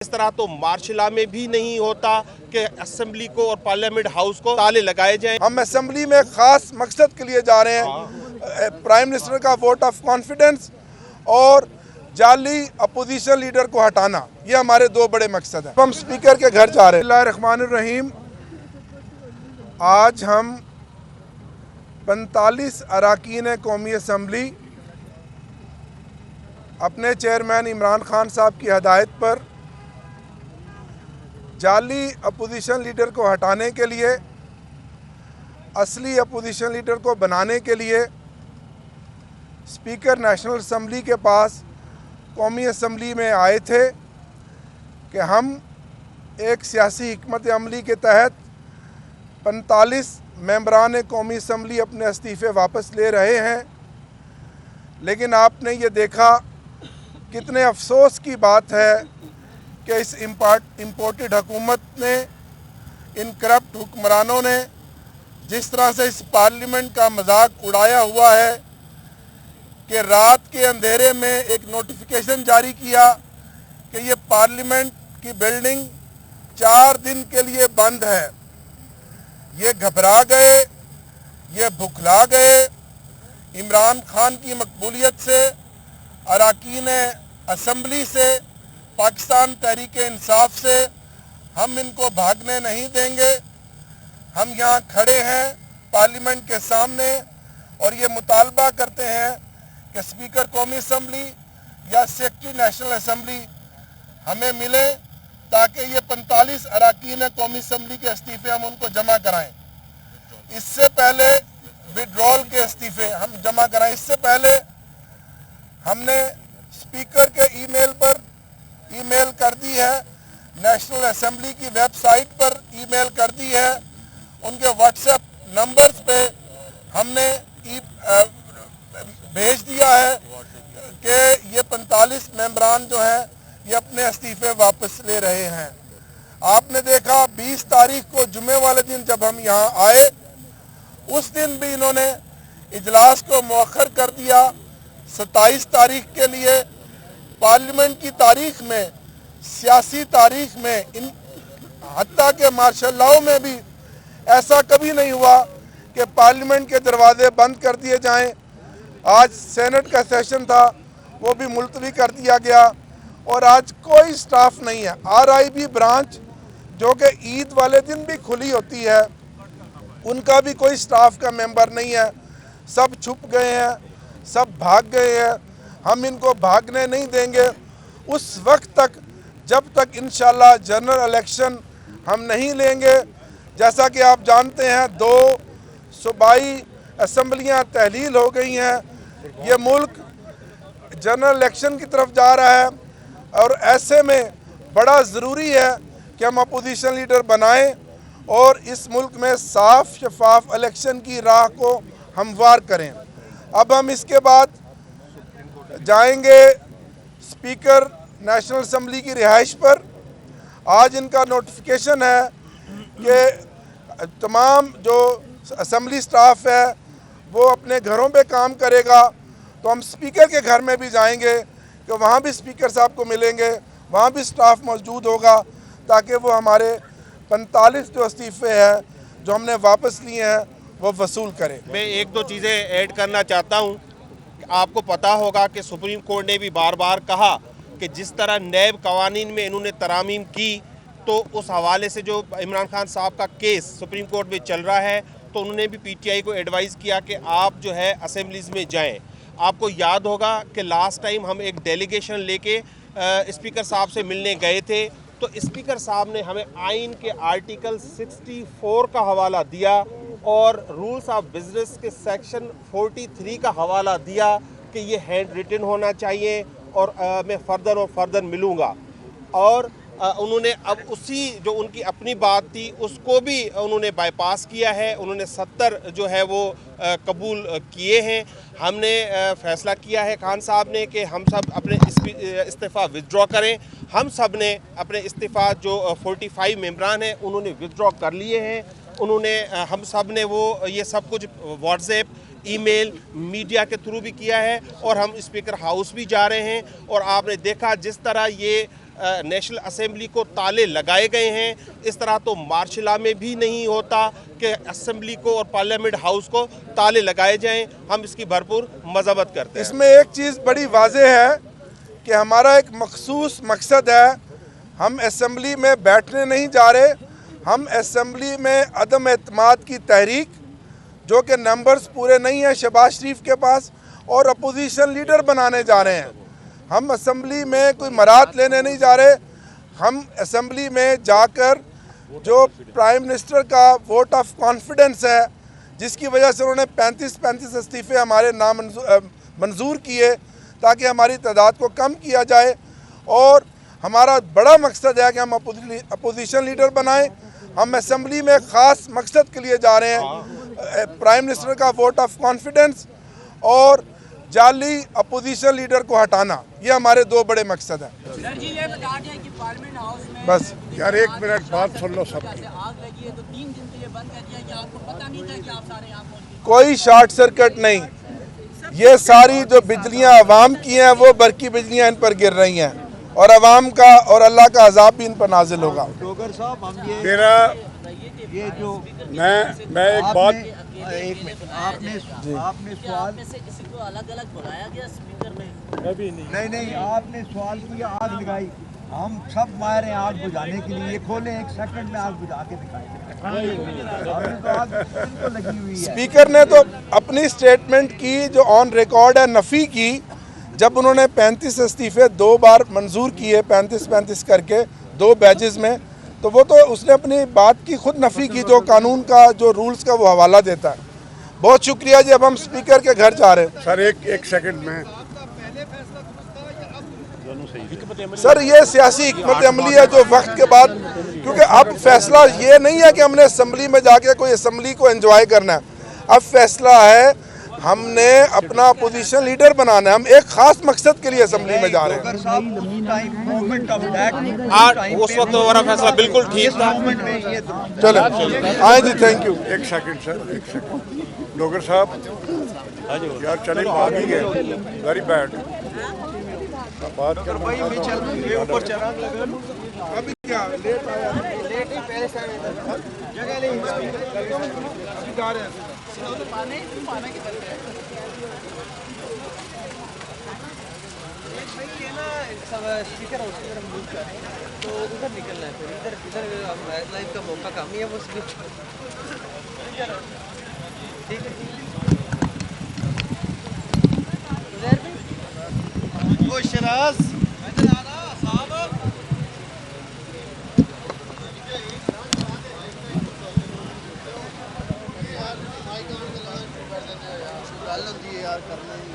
इस तरह तो मार्शला में भी नहीं होता कि असेंबली को और पार्लियामेंट हाउस को ताले लगाए जाएं। हम असेंबली में खास मकसद के लिए जा रहे हैं, प्राइम मिनिस्टर का वोट ऑफ कॉन्फिडेंस और जाली अपोजिशन लीडर को हटाना, ये हमारे दो बड़े मकसद हैं। हम स्पीकर के घर जा रहे हैं। बिस्मिल्लाहिर्रहमानिर्रहीम। आज हम 45 अरकान कौमी असम्बली अपने चेयरमैन इमरान खान साहब की हदायत पर जाली अपोजिशन लीडर को हटाने के लिए, असली अपोजिशन लीडर को बनाने के लिए स्पीकर नेशनल असम्बली के पास कौमी असम्बली में आए थे कि हम एक सियासी हिकमत अमली के तहत 45 मेंबरान कौमी असम्बली अपने इस्तीफ़े वापस ले रहे हैं। लेकिन आपने ये देखा, कितने अफसोस की बात है कि इस इम्पोर्टेड हुकूमत ने, इन करप्ट हुक्मरानों ने जिस तरह से इस पार्लियामेंट का मजाक उड़ाया हुआ है कि रात के अंधेरे में एक नोटिफिकेशन जारी किया कि ये पार्लियामेंट की बिल्डिंग 4 दिन के लिए बंद है। ये घबरा गए, ये भुखला गए। इमरान खान की मकबूलियत से, अरकान असम्बली से, पाकिस्तान तहरीक इंसाफ से हम इनको भागने नहीं देंगे। हम यहाँ खड़े हैं पार्लियामेंट के सामने और ये मुतालबा करते हैं कि स्पीकर कौमी असम्बली या सेक्रेटरी नेशनल असम्बली हमें मिले ताकि ये 45 अरकान कौमी असम्बली के इस्तीफ़े हम उनको जमा कराएं। इससे पहले विड्रॉल के इस्तीफ़े हम जमा कराएं। इससे पहले हमने स्पीकर के ईमेल पर ईमेल कर दी है, नेशनल असम्बली की वेबसाइट पर ईमेल कर दी है, उनके व्हाट्सएप नंबर्स पे हमने भेज दिया है कि ये 45 मेंबरान जो हैं ये अपने इस्तीफ़े वापस ले रहे हैं। आपने देखा 20 तारीख को जुमे वाले दिन जब हम यहाँ आए, उस दिन भी इन्होंने इजलास को मौखर कर दिया 27 तारीख के लिए। पार्लियामेंट की तारीख में, सियासी तारीख में, इन हत्ता के मार्शल लॉ में भी ऐसा कभी नहीं हुआ कि पार्लियामेंट के दरवाजे बंद कर दिए जाएं। आज सेनेट का सेशन था, वो भी मुलतवी कर दिया गया और आज कोई स्टाफ नहीं है। RIB ब्रांच जो कि ईद वाले दिन भी खुली होती है, उनका भी कोई स्टाफ का मेंबर नहीं है। सब छुप गए हैं, सब भाग गए हैं। हम इनको भागने नहीं देंगे उस वक्त तक जब तक इंशाल्लाह जनरल इलेक्शन हम नहीं लेंगे। जैसा कि आप जानते हैं 2 सूबाई असम्बलियाँ तहलील हो गई हैं। ये मुल्क जनरल इलेक्शन की तरफ जा रहा है और ऐसे में बड़ा ज़रूरी है कि हम अपोजिशन लीडर बनाएं और इस मुल्क में साफ शफाफ इलेक्शन की राह को हमवार करें। अब हम इसके बाद जाएंगे स्पीकर नेशनल असम्बली की रिहाइश पर। आज इनका नोटिफिकेशन है कि तमाम जो असम्बली स्टाफ है वो अपने घरों पे काम करेगा, तो हम स्पीकर के घर में भी जाएंगे कि वहाँ भी स्पीकर साहब को मिलेंगे, वहाँ भी स्टाफ मौजूद होगा ताकि वो हमारे 45 जो इस्तीफ़े हैं जो हमने वापस लिए हैं वो वसूल करें। मैं 1-2 चीज़ें ऐड करना चाहता हूँ। आपको पता होगा कि सुप्रीम कोर्ट ने भी बार बार कहा कि जिस तरह नैब कवानीन में इन्होंने तरामीम की, तो उस हवाले से जो इमरान खान साहब का केस सुप्रीम कोर्ट में चल रहा है, तो उन्होंने भी PTI को एडवाइज़ किया कि आप जो है असेंबलीज़ में जाएं। आपको याद होगा कि लास्ट टाइम हम एक डेलीगेशन लेके स्पीकर साहब से मिलने गए थे, तो स्पीकर साहब ने हमें आइन के आर्टिकल 64 का हवाला दिया और रूल्स ऑफ बिजनेस के सेक्शन 43 का हवाला दिया कि ये हैंड रिटन होना चाहिए और मैं फर्दर मिलूँगा। और उन्होंने अब उसी जो उनकी अपनी बात थी उसको भी उन्होंने बाईपास किया है। उन्होंने 70 जो है वो कबूल किए हैं। हमने फैसला किया है खान साहब ने कि हम सब अपने इस्तीफ़ा विथड्रॉ करें। हम सब ने अपने इस्तीफ़ा जो 45 मेंबरान हैं उन्होंने विथड्रॉ कर लिए हैं। उन्होंने हम सब ने वो ये सब कुछ व्हाट्सएप, ईमेल, मीडिया के थ्रू भी किया है और हम स्पीकर हाउस भी जा रहे हैं। और आपने देखा जिस तरह ये नेशनल असेंबली को ताले लगाए गए हैं। इस तरह तो मार्शला में भी नहीं होता कि असेंबली को और पार्लियामेंट हाउस को ताले लगाए जाएं। हम इसकी भरपूर मजम्मत करते हैं। इसमें एक चीज़ बड़ी वाज़ेह है कि हमारा एक मखसूस मकसद है। हम असेंबली में बैठने नहीं जा रहे, हम असेंबली में अदम एतमाद की तहरीक, जो कि नंबर्स पूरे नहीं हैं शहबाज शरीफ के पास, और अपोजिशन लीडर बनाने जा रहे हैं। हम असेंबली में कोई मराद लेने नहीं जा रहे। हम असेंबली में जाकर जो प्राइम मिनिस्टर का वोट ऑफ कॉन्फिडेंस है, जिसकी वजह से उन्होंने 35 इस्तीफ़े हमारे मंजूर किए ताकि हमारी तादाद को कम किया जाए, और हमारा बड़ा मकसद है कि हम अपोजिशन लीडर बनाएं। हम असेंबली में ख़ास मकसद के लिए जा रहे हैं, प्राइम मिनिस्टर का वोट ऑफ कॉन्फिडेंस और जाली अपोजिशन लीडर को हटाना। ये हमारे दो बड़े मकसद हैं। सर जी ये बता दें कि पार्लियामेंट हाउस में बस यार एक मिनट बात सुन लो सब। आग लगी है तो 3 दिन के लिए बंद कर दिया कि आपको पता नहीं था कि आप सारे यहाँ पहुँच गए? कोई शॉर्ट सर्किट नहीं, ये सारी जो बिजलियां अवाम की हैं वो बरकी बिजलियां इन पर गिर रही हैं, और अवाम का और अल्लाह का अजाब भी इन पर नाजिल होगा। डोगर साहब हम मेरा ये जो मैं एक बात एक मिनट आपने सवाल में से किसी को अलग अलग बुलाया गया स्पीकर में? नहीं आपने सवाल किया, आग लगाई। हम सब माहिर हैं आग बुझाने के लिए, ये खोले 1 सेकंड में आग बुझा के दिखाएंगे। तो आग बिल्कुल लगी हुई है। स्पीकर ने तो अपनी स्टेटमेंट की जो ऑन रिकॉर्ड है नफ़ी की, जब उन्होंने 35 इस्तीफ़े 2 बार मंजूर किए 35 करके 2 बैचेस में, तो वो तो उसने अपनी बात की खुद नफ़ी की, जो कानून का जो रूल्स का वो हवाला देता है। बहुत शुक्रिया जी। अब हम स्पीकर के घर जा रहे हैं। सर एक सेकंड में सर ये सियासी हिकमत अमली है जो वक्त के बाद, क्योंकि अब फैसला ये नहीं है कि हमने असम्बली में जाके कोई असम्बली को एंजॉय करना है। अब फैसला है हमने अपना अपोजिशन लीडर बनाना है। हम एक खास मकसद के लिए असम्बली में जा रहे हैं। डोगर साहब मोमेंट ऑफ दैट आज उस वक्त हमारा फैसला बिल्कुल ठीक था। मोमेंट में ये चलो आए जी, थैंक यू। एक सेकंड सर, एक सेकंड। डोगर साहब यार चले भाग ही गए, वेरी बैड बात कर। ऊपर चराग लगा अभी क्या लेट आया, लेट ही पहले से जगह नहीं जा रहे हैं। पाने की तरफ है। स्पीकर हाउस की तरफ मूव कर रहे हैं तो उधर निकलना है, फिर इधर हम लाइव का मौका कम ही है बस। ठीक है उधर भी ओ शराज गल होंदी है यार, करना ही